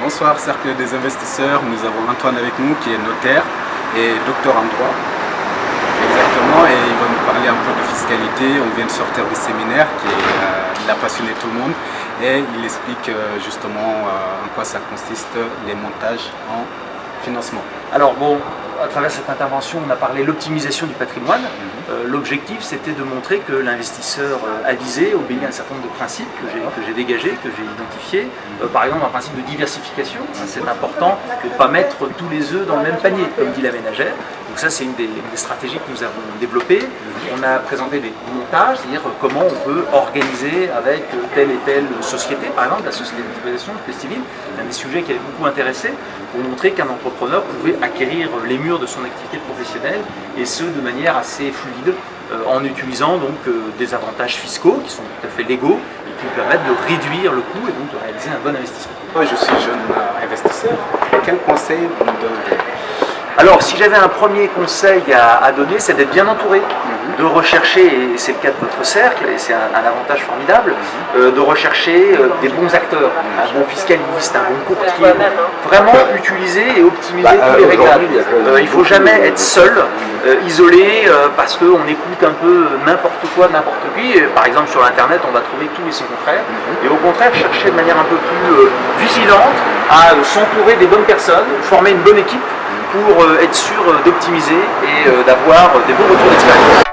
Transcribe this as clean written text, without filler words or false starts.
Bonsoir Cercle des investisseurs, nous avons Antoine avec nous qui est notaire et docteur en droit. Exactement, et il va nous parler un peu de fiscalité. On vient de sortir du séminaire il a passionné tout le monde et il explique justement en quoi ça consiste les montages en financement. Alors bon, à travers cette intervention, on a parlé de l'optimisation du patrimoine. L'objectif, c'était de montrer que l'investisseur avisé obéit à un certain nombre de principes que j'ai dégagés, que j'ai identifiés. Par exemple, un principe de diversification. C'est important de ne pas mettre tous les œufs dans le même panier, comme dit la ménagère. Donc ça, c'est une des stratégies que nous avons développées. On a présenté des montages, c'est-à-dire comment on peut organiser avec telle et telle société, par exemple la société d'exploitation, civile, un des sujets qui avait beaucoup intéressé, pour montrer qu'un entrepreneur pouvait acquérir les murs de son activité professionnelle, et ce de manière assez fluide, en utilisant donc des avantages fiscaux qui sont tout à fait légaux et qui permettent de réduire le coût et donc de réaliser un bon investissement. Moi je suis jeune investisseur, quel conseil vous me donnez? Alors, si j'avais un premier conseil à donner, c'est d'être bien entouré, de rechercher, et c'est le cas de votre cercle, et c'est un avantage formidable, de rechercher des bons acteurs, un bon fiscaliste, un bon courtier, vraiment utiliser et optimiser tous les réglages. Il ne faut jamais être seul, isolé, parce qu'on écoute un peu n'importe quoi, n'importe qui. Par exemple, sur Internet, on va trouver tout et son contraire, et au contraire, chercher de manière un peu plus vigilante à s'entourer des bonnes personnes, former une bonne équipe, pour être sûr d'optimiser et d'avoir des bons retours d'expérience.